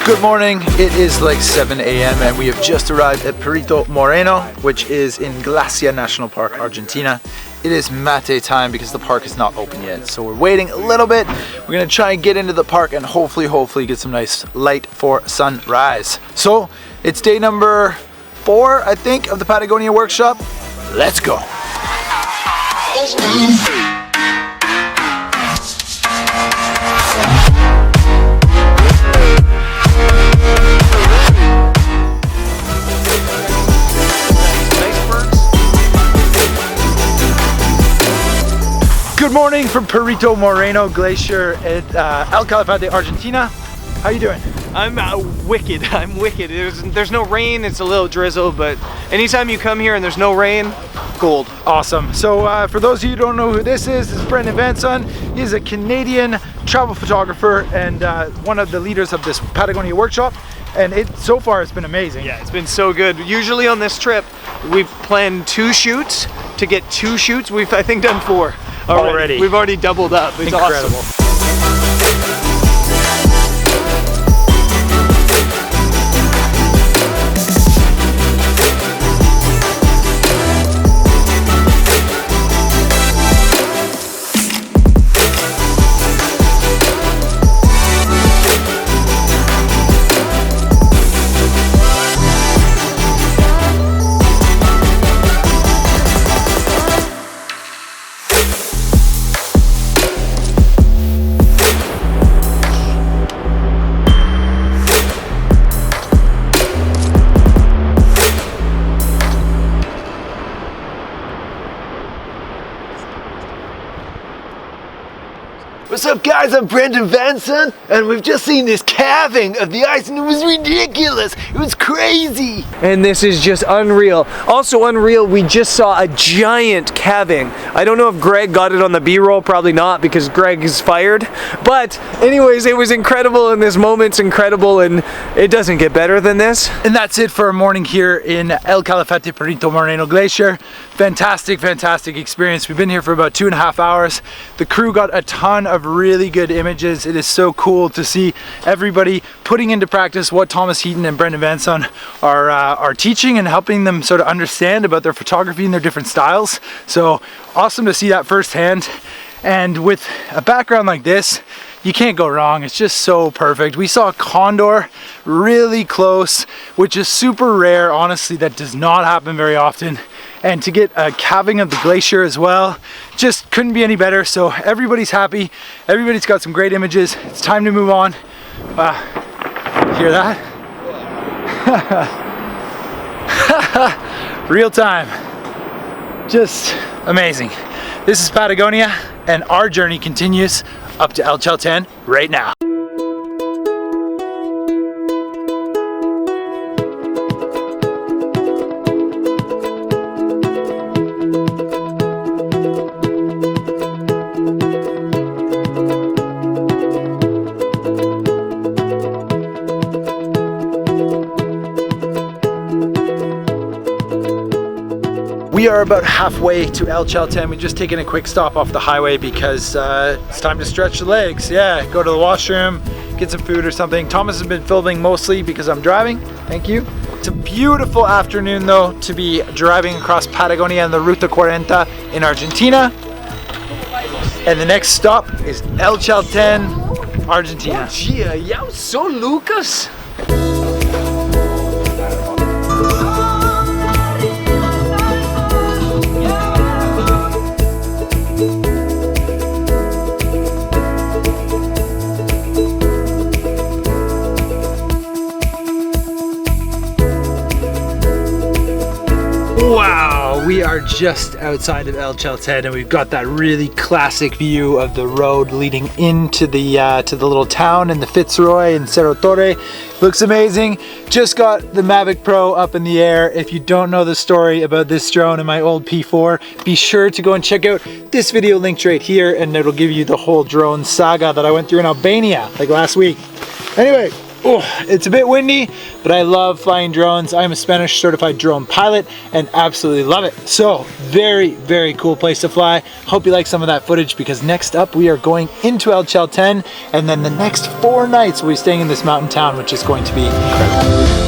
Good morning, it is like 7 a.m. and we have just arrived at Perito Moreno, which is in Glacier National Park, Argentina. It is mate time because the park is not open yet, so we're waiting a little bit. We're gonna try and get into the park and hopefully get some nice light for sunrise. So it's day number 4, I think, of the Patagonia Workshop. Let's go. Good morning from Perito Moreno Glacier at Calafate, Argentina. How you doing? I'm wicked. I'm wicked. There's no rain. It's a little drizzle, but anytime you come here and there's no rain, gold. Awesome. So for those of you who don't know who this is Brendan Van Son. He's a Canadian travel photographer and one of the leaders of this Patagonia Workshop. And so far it's been amazing. Yeah, it's been so good. Usually on this trip, we've planned 2 shoots. To get 2 shoots, we've I think done 4 already. We've already doubled up. It's incredible. Awesome. What's up guys, I'm Brendan Van Son, and we've just seen this calving of the ice and it was ridiculous, it was crazy. And this is just unreal. Also unreal, we just saw a giant calving. I don't know if Greg got it on the B-roll, probably not because Greg is fired. But anyways, it was incredible and this moment's incredible and it doesn't get better than this. And that's it for our morning here in El Calafate Perito Moreno Glacier. Fantastic experience. We've been here for about 2.5 hours. The crew got a ton of really good images. It is so cool to see everybody putting into practice what Thomas Heaton and Brendan Van Son are teaching and helping them sort of understand about their photography and their different styles. So awesome to see that firsthand. And with a background like this, you can't go wrong. It's just so perfect. We saw a condor really close, which is super rare. Honestly, that does not happen very often. And to get a calving of the glacier as well, just couldn't be any better. So everybody's happy. Everybody's got some great images. It's time to move on. Hear that? Real time. Just amazing. This is Patagonia, and our journey continues up to El Chalten right now. We are about halfway to El Chalten. We've just taken a quick stop off the highway because it's time to stretch the legs. Yeah, go to the washroom, get some food or something. Thomas has been filming mostly because I'm driving. Thank you. It's a beautiful afternoon though to be driving across Patagonia and the Ruta 40 in Argentina. And the next stop is El Chalten, Argentina. Bom dia, eu sou Lucas. Wow, we are just outside of El Chalten and we've got that really classic view of the road leading into the little town in the Fitzroy and Cerro Torre. Looks amazing. Just got the Mavic Pro up in the air. If you don't know the story about this drone and my old P4, be sure to go and check out this video linked right here and it'll give you the whole drone saga that I went through in Albania like last week. Anyway, Oh, it's a bit windy, but I love flying drones. I'm a Spanish certified drone pilot and absolutely love it. So very, very cool place to fly. Hope you like some of that footage, because next up we are going into El Chalten, and then the next 4 nights we'll be staying in this mountain town, which is going to be incredible.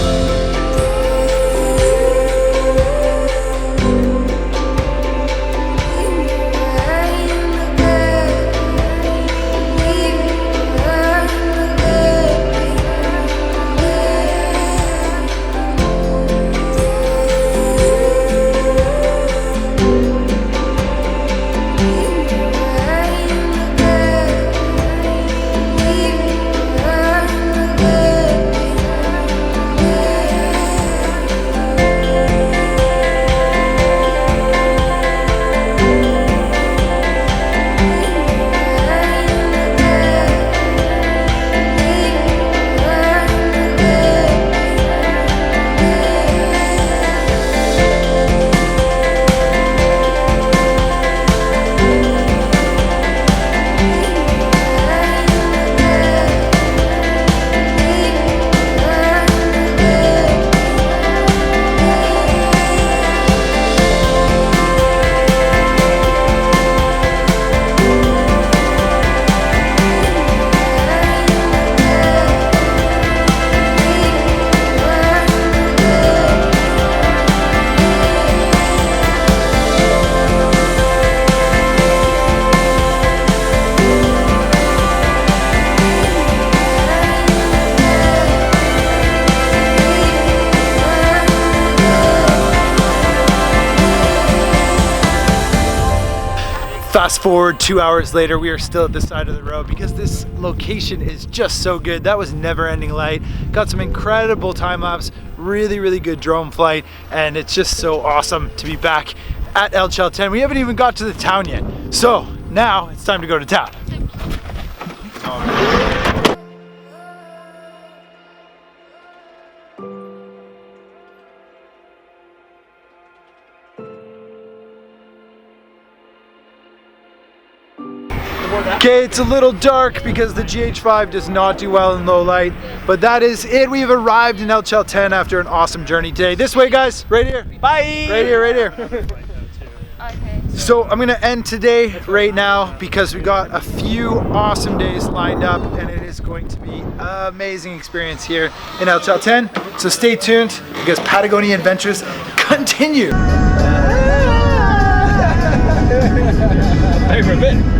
Fast forward 2 hours later, we are still at the side of the road because this location is just so good. That was never ending light. Got some incredible time lapse, really, really good drone flight, and it's just so awesome to be back at El Chalten. We haven't even got to the town yet. So now it's time to go to town. Okay, it's a little dark because the GH5 does not do well in low light, but that is it. We've arrived in El Chalten after an awesome journey today. This way, guys, right here. Bye! Right here, right here. Okay. So I'm gonna end today right now because we got a few awesome days lined up, and it is going to be an amazing experience here in El Chalten. So stay tuned because Patagonia adventures continue. Hey, for a bit.